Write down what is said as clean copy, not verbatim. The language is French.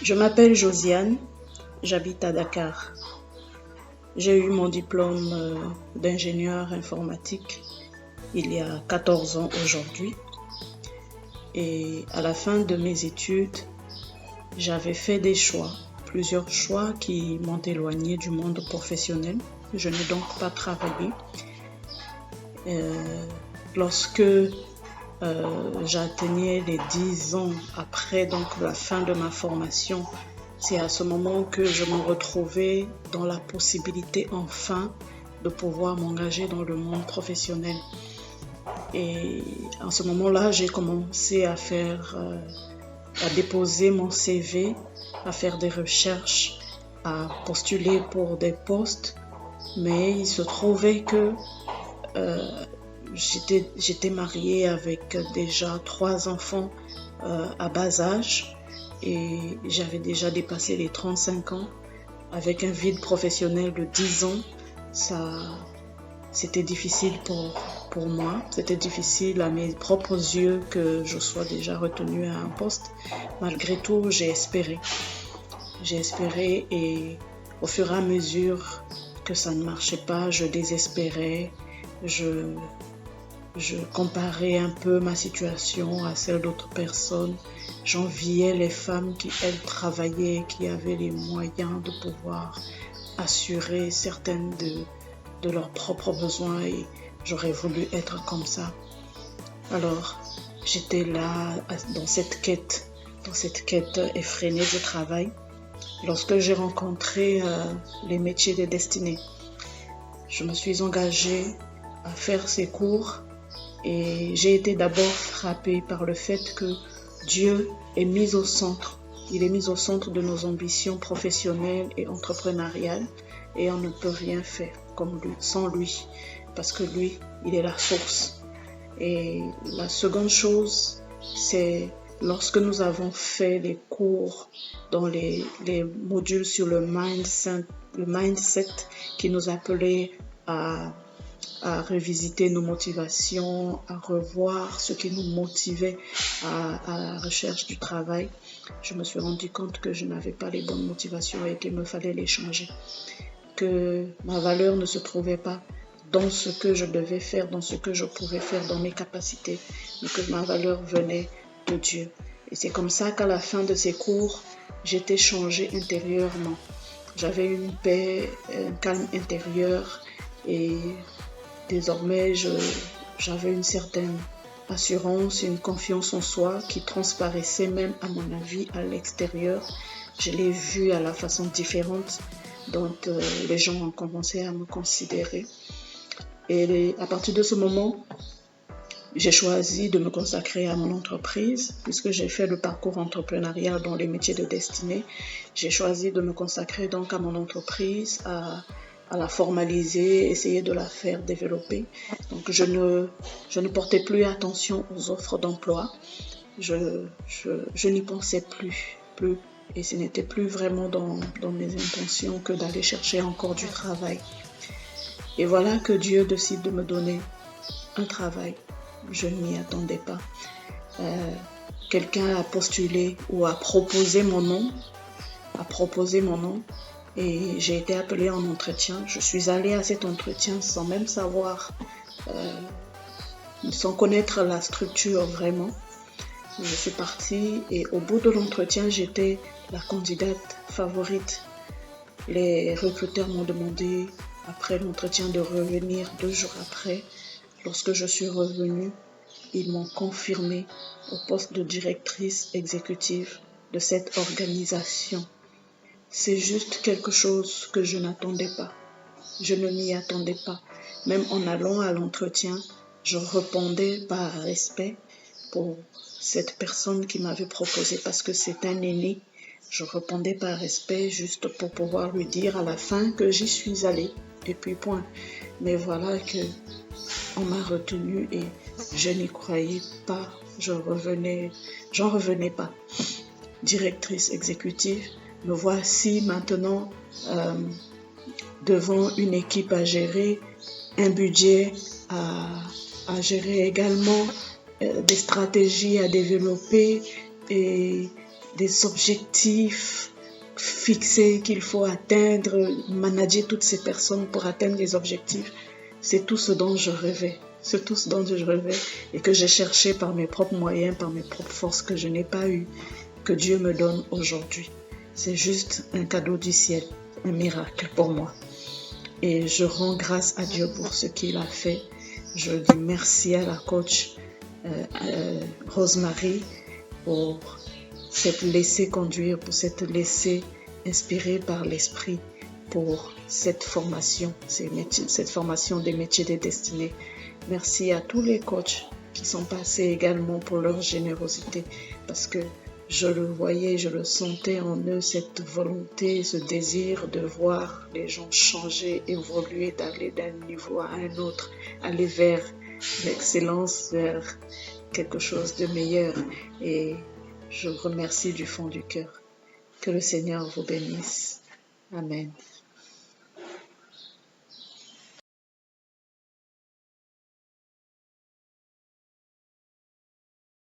Je m'appelle Josiane, j'habite à Dakar. J'ai eu mon diplôme d'ingénieur informatique il y a 14 ans aujourd'hui. Et à la fin de mes études, j'avais fait des choix, plusieurs choix qui m'ont éloignée du monde professionnel. Je n'ai donc pas travaillé. Lorsque j'atteignais les 10 ans après donc la fin de ma formation, c'est à ce moment que je me retrouvais dans la possibilité enfin de pouvoir m'engager dans le monde professionnel. Et à ce moment-là, j'ai commencé à déposer mon CV, à faire des recherches, à postuler pour des postes. Mais il se trouvait que j'étais mariée avec déjà 3 enfants à bas âge et j'avais déjà dépassé les 35 ans avec un vide professionnel de 10 ans. C'était difficile pour moi, c'était difficile à mes propres yeux que je sois déjà retenue à un poste. Malgré tout, j'ai espéré et au fur et à mesure que ça ne marchait pas, je désespérais, je comparais un peu ma situation à celle d'autres personnes. J'enviais les femmes qui, elles, travaillaient, qui avaient les moyens de pouvoir assurer certaines de leurs propres besoins et j'aurais voulu être comme ça. Alors, j'étais là dans cette quête effrénée de travail lorsque j'ai rencontré les métiers de destinée. Je me suis engagée à faire ces cours et j'ai été d'abord frappée par le fait que Dieu est mis au centre. Il est mis au centre de nos ambitions professionnelles et entrepreneuriales et on ne peut rien faire sans lui parce que lui, il est la source. Et la seconde chose, c'est lorsque nous avons fait les cours dans les modules sur le mindset qui nous appelait à revisiter nos motivations, à revoir ce qui nous motivait à la recherche du travail, je me suis rendu compte que je n'avais pas les bonnes motivations et qu'il me fallait les changer. Que ma valeur ne se trouvait pas dans ce que je devais faire, dans ce que je pouvais faire, dans mes capacités, mais que ma valeur venait de Dieu. Et c'est comme ça qu'à la fin de ces cours, j'étais changée intérieurement. J'avais une paix, un calme intérieur et désormais j'avais une certaine assurance, une confiance en soi qui transparaissait même à mon avis à l'extérieur. Je l'ai vu à la façon différente dont les gens ont commencé à me considérer. Et à partir de ce moment, j'ai choisi de me consacrer à mon entreprise, puisque j'ai fait le parcours entrepreneurial dans les métiers de destinée. J'ai choisi de me consacrer donc à mon entreprise, à la formaliser, essayer de la faire développer. Donc je ne portais plus attention aux offres d'emploi. Je n'y pensais plus. Et ce n'était plus vraiment dans mes intentions que d'aller chercher encore du travail. Et voilà que Dieu décide de me donner un travail. Je ne m'y attendais pas. Quelqu'un a postulé ou a proposé mon nom. Et j'ai été appelée en entretien. Je suis allée à cet entretien sans même savoir, sans connaître la structure vraiment. Je suis partie et au bout de l'entretien, j'étais la candidate favorite. Les recruteurs m'ont demandé, après l'entretien, de revenir 2 jours après. Lorsque je suis revenue, ils m'ont confirmée au poste de directrice exécutive de cette organisation. C'est juste quelque chose que je n'attendais pas. Je ne m'y attendais pas. Même en allant à l'entretien, je répondais par respect pour cette personne qui m'avait proposé parce que c'est un aîné. Je répondais par respect juste pour pouvoir lui dire à la fin que j'y suis allée et puis point. Mais voilà que on m'a retenue et je n'y croyais pas. J'en revenais pas. Directrice exécutive, me voici maintenant devant une équipe à gérer, un budget à gérer également, des stratégies à développer et des objectifs fixés qu'il faut atteindre, manager toutes ces personnes pour atteindre les objectifs. C'est tout ce dont je rêvais. C'est tout ce dont je rêvais et que j'ai cherché par mes propres moyens, par mes propres forces que je n'ai pas eues, que Dieu me donne aujourd'hui. C'est juste un cadeau du ciel, un miracle pour moi. Et je rends grâce à Dieu pour ce qu'il a fait. Je dis merci à la coach Rosemary pour s'être laissée conduire, pour s'être laissée inspirer par l'esprit pour cette formation des métiers des destinées. Merci à tous les coachs qui sont passés également pour leur générosité parce que je le voyais, je le sentais en eux, cette volonté, ce désir de voir les gens changer, évoluer, d'aller d'un niveau à un autre, aller vers l'excellence, vers quelque chose de meilleur. Et je remercie du fond du cœur. Que le Seigneur vous bénisse. Amen.